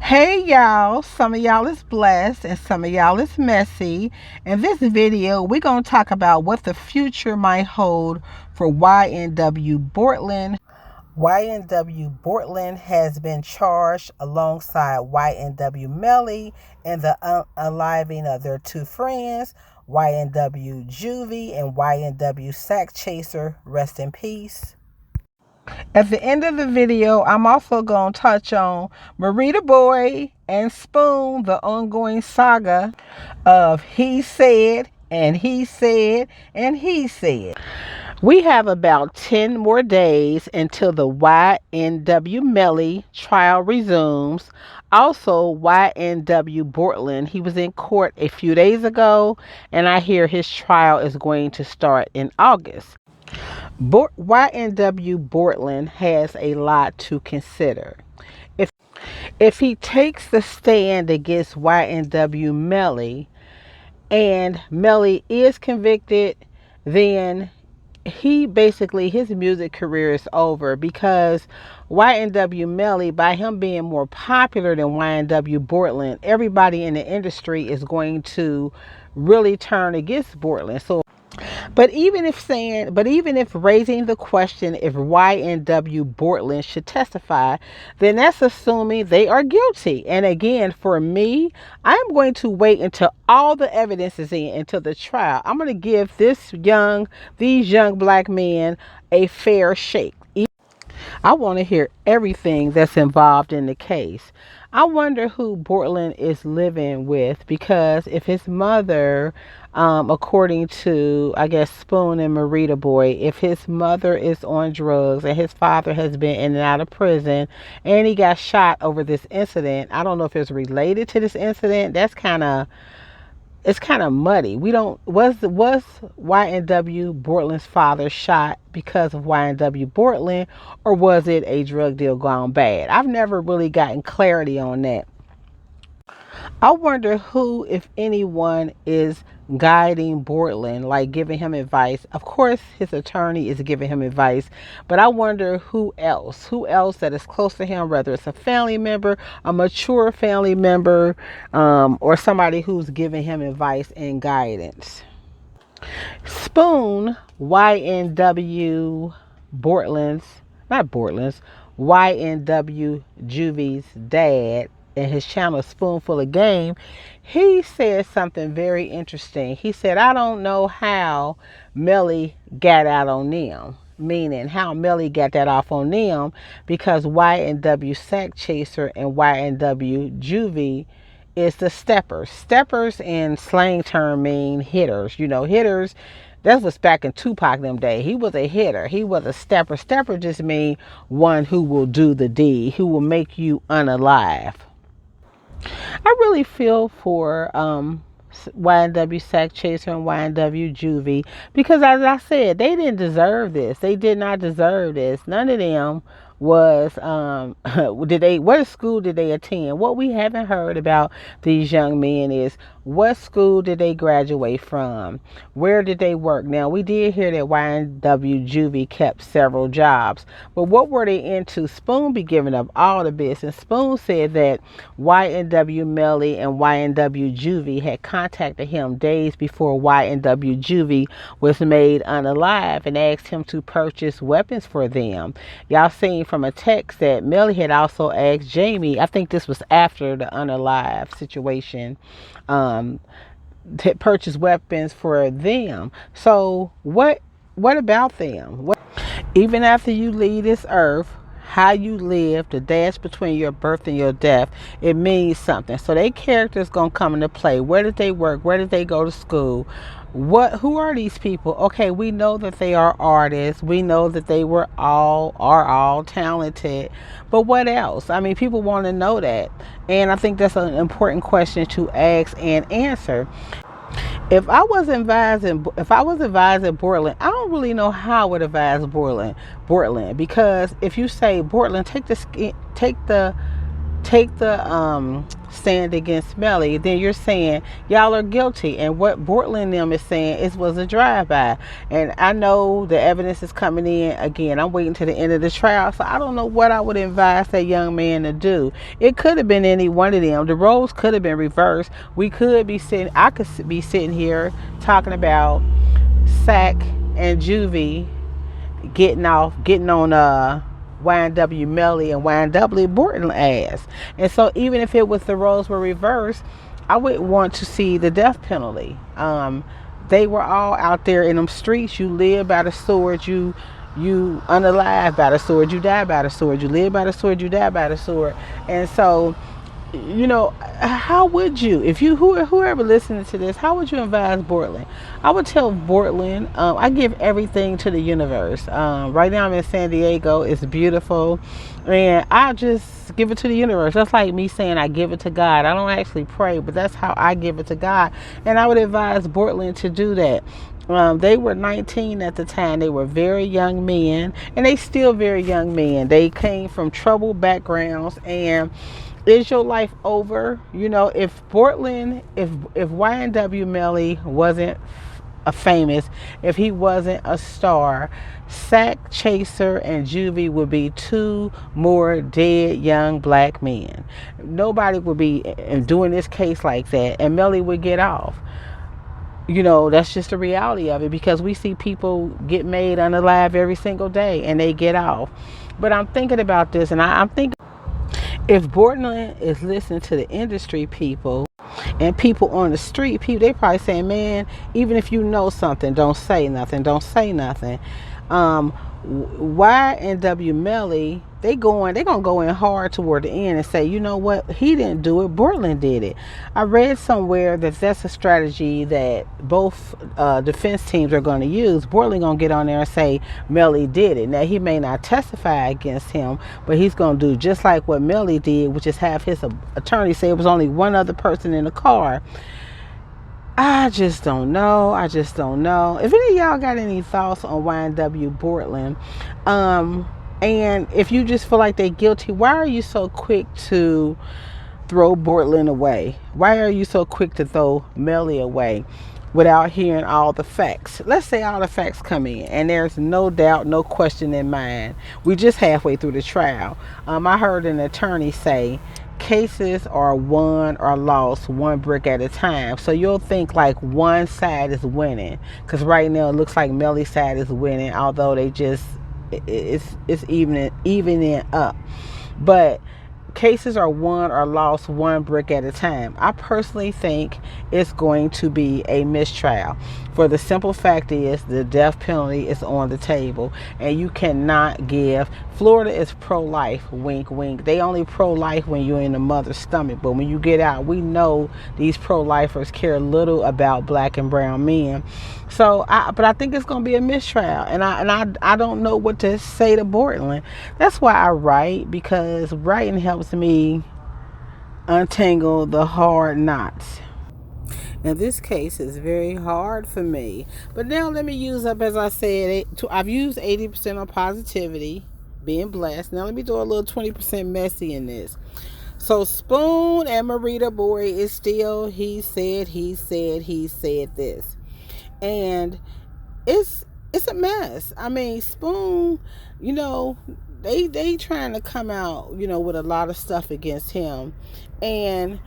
Hey y'all, some of y'all is blessed and some of y'all is messy. In this video, we're going to talk about what the future might hold for YNW Bortlen. YNW Bortlen has been charged alongside YNW Melly in the unaliving of their two friends, YNW Juvy and YNW Sakchaser. Rest in peace. At the end of the video, I'm also going to touch on Merita Boy and Spoon, the ongoing saga of he said, and he said, and he said. We have about 10 more days until the YNW Melly trial resumes. Also, YNW Bortlen, he was in court a few days ago, and I hear his trial is going to start in August. YNW Bortlen has a lot to consider. If he takes the stand against YNW Melly and Melly is convicted, then his music career is over, because YNW Melly, by him being more popular than YNW Bortlen, everybody in the industry is going to really turn against Bortlen. But even if raising the question if YNW Bortlen should testify, then that's assuming they are guilty. And again, for me, I'm going to wait until all the evidence is in, until the trial. I'm going to give these young black men a fair shake. I want to hear everything that's involved in the case. I wonder who Bortlen is living with, because if his mother, according to, I guess, Spoon and Merita Boy, if his mother is on drugs and his father has been in and out of prison and he got shot over this incident, I don't know if it's related to this incident. It's kind of muddy. We don't was YNW Bortlen's father shot because of YNW Bortlen, or was it a drug deal gone bad? I've never really gotten clarity on that. I wonder who, if anyone, is guiding Bortlen, like giving him advice. Of course, his attorney is giving him advice, but I wonder who else that is close to him, whether it's a family member, a mature family member, or somebody who's giving him advice and guidance. Spoon, YNW YNW Juvy's dad, in his channel Spoonful of Game, he said something very interesting. He said, I don't know how Melly got out on them, meaning how Melly got that off on them, because YNW Sakchaser and YNW Juvy is the steppers. Steppers in slang term mean hitters. Hitters, that was back in Tupac them day. He was a hitter. He was a stepper. Stepper just mean one who will do the deed, who will make you unalive. I really feel for YNW Sakchaser and YNW Juvy, because, as I said, they didn't deserve this. They did not deserve this. None of them was what school did they attend? What we haven't heard about these young men is, what school did they graduate from? Where did they work? Now, we did hear that YNW Juvy kept several jobs, but what were they into? Spoon be giving up all the business. Spoon said that YNW Melly and YNW Juvy had contacted him days before YNW Juvy was made unalive and asked him to purchase weapons for them. Y'all seen from a text that Melly had also asked Jamie, I think this was after the unalive situation, to purchase weapons for them. So what about them? Even after you leave this earth, how you live, the dash between your birth and your death, it means something. So their characters gonna come into play. Where did they work? Where did they go to school? Who are these people? Okay, we know that they are artists. We know that they are all talented. But what else? I mean, people want to know that. And I think that's an important question to ask and answer. If I was advising Bortlen, I don't really know how I would advise Bortlen, because if you say, Bortlen, take the take the stand against Melly, then you're saying y'all are guilty. And what Bortlen and them is saying is was a drive-by. And I know the evidence is coming in. Again, I'm waiting to the end of the trial, so I don't know what I would advise that young man to do. It could have been any one of them. The roles could have been reversed. We could be sitting, I could be sitting here talking about Sack and Juvy getting on YNW Melly and YNW Bortlen ass. And so even if it was the roles were reversed, I wouldn't want to see the death penalty. They were all out there in them streets. You live by the sword, you unalive by the sword, you die by the sword, you live by the sword, you die by the sword. And so, how would you, if you whoever listening to this, how would you advise Bortlen? I would tell Bortlen, I give everything to the universe. Right now I'm in San Diego. It's beautiful, and I just give it to the universe. That's like me saying I give it to God. I don't actually pray, but that's how I give it to God. And I would advise Bortlen to do that. They were 19 at the time. They were very young men, and they still very young men. They came from troubled backgrounds. And is your life over? If Bortlen, if YNW Melly wasn't a famous, if he wasn't a star, Sakchaser and Juvy would be two more dead young black men. Nobody would be doing this case like that, and Melly would get off. That's just the reality of it, because we see people get made unalive every single day and they get off. But I'm thinking about this, and I'm thinking, if Bortlen is listening to the industry people and people on the street, people, they probably saying, man, even if you know something, don't say nothing. Don't say nothing. YNW Melly, they're gonna go in hard toward the end and say, you know what, he didn't do it, Bortlen did it. I read somewhere that that's a strategy that both defense teams are going to use. Bortlen gonna get on there and say Melly did it. Now he may not testify against him, but he's gonna do just like what Melly did, which is have his attorney say it was only one other person in the car. I just don't know. If any of y'all got any thoughts on YNW Bortlen, and if you just feel like they're guilty, why are you so quick to throw Bortlen away? Why are you so quick to throw Melly away without hearing all the facts? Let's say all the facts come in and there's no doubt, no question in mind. We just halfway through the trial. I heard an attorney say cases are won or lost one brick at a time. So you'll think like one side is winning, because right now it looks like Melly's side is winning, although they just it's evening up. But cases are won or lost one brick at a time. I personally think it's going to be a mistrial. For the simple fact is the death penalty is on the table, and you cannot give. Florida is pro-life, wink wink. They only pro-life when you're in the mother's stomach, but when you get out, we know these pro-lifers care little about black and brown men. So I think it's going to be a mistrial, and I don't know what to say to Bortlen. That's why I write, because writing helps me untangle the hard knots. Now this case is very hard for me, but now let me use up, as I said, I've used 80% on positivity, being blessed. Now let me do a little 20% messy in this. So Spoon and Merita boy is still he said this, and it's a mess. I mean, Spoon, they trying to come out, with a lot of stuff against him, and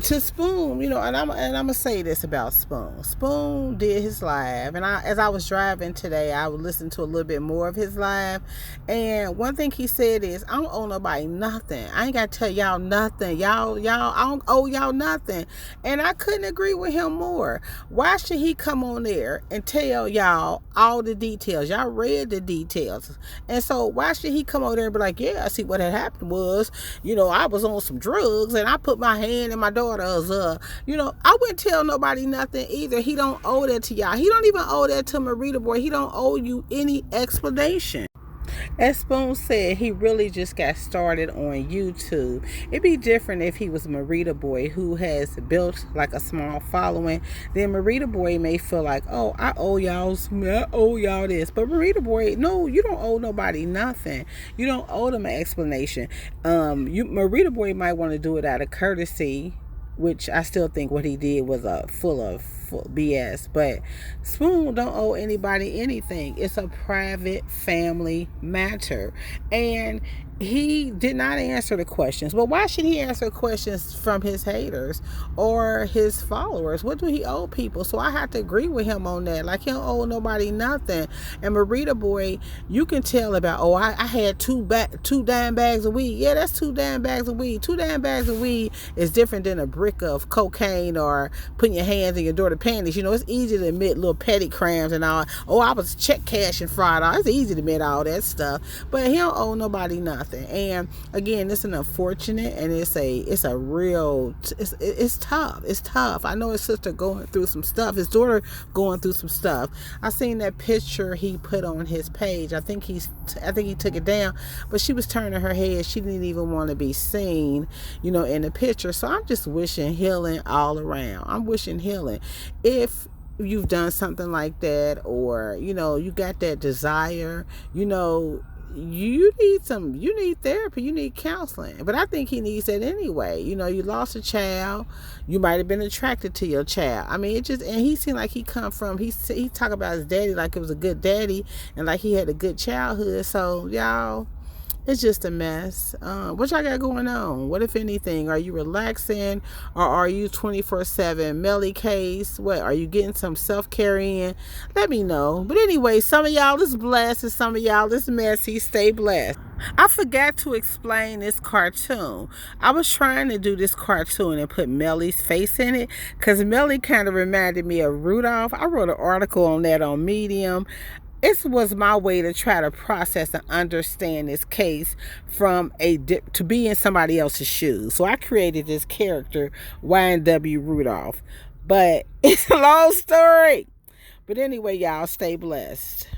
to Spoon, and I'm gonna say this about Spoon. Spoon did his live, and as I was driving today, I would listen to a little bit more of his live. And one thing he said is, I don't owe nobody nothing. I ain't gotta tell y'all nothing. Y'all, I don't owe y'all nothing. And I couldn't agree with him more. Why should he come on there and tell y'all all the details? Y'all read the details, and so why should he come over there and be like, yeah, I see what had happened was, I was on some drugs and I put my hand in my daughter's, I wouldn't tell nobody nothing either. He don't owe that to y'all. He don't even owe that to Merita boy. He don't owe you any explanation. As Spoon said, he really just got started on YouTube. It'd be different if he was Merita Boy, who has built like a small following. Then Merita Boy may feel like, oh, I owe y'all this. But Merita Boy, no, you don't owe nobody nothing. You don't owe them an explanation. Merita Boy might want to do it out of courtesy, which I still think what he did was full of BS. But Spoon don't owe anybody anything. It's a private family matter. And he did not answer the questions. But why should he answer questions from his haters or his followers? What do he owe people? So I have to agree with him on that. Like, he don't owe nobody nothing. And Merita Boy, you can tell about, oh, I had two damn bags of weed. Yeah, that's 2 damn bags of weed. 2 damn bags of weed is different than a brick of cocaine or putting your hands in your daughter's panties. You know, it's easy to admit little petty crimes and all. Oh, I was check cashing fraud. It's easy to admit all that stuff. But he don't owe nobody nothing. And again, it's an unfortunate, and it's a real, it's tough. It's tough. I know his sister going through some stuff. His daughter going through some stuff. I seen that picture he put on his page. I think he took it down, but she was turning her head. She didn't even want to be seen, in the picture. So I'm just wishing healing all around. I'm wishing healing. If you've done something like that, or you got that desire, you need therapy, you need counseling. But I think he needs that anyway. You lost a child, you might have been attracted to your child. I mean, and he seemed like he talked about his daddy like it was a good daddy, and like he had a good childhood. So y'all, it's just a mess. What y'all got going on? What, if anything? Are you relaxing, or are you 24/7 Melly case? What, are you getting some self-care in? Let me know. But anyway, some of y'all is blessed and some of y'all is messy. Stay blessed. I forgot to explain this cartoon. I was trying to do this cartoon and put Melly's face in it, because Melly kind of reminded me of Rudolph. I wrote an article on that on Medium. It was my way to try to process and understand this case to be in somebody else's shoes. So I created this character, YNW Rudolph. But it's a long story. But anyway, y'all, stay blessed.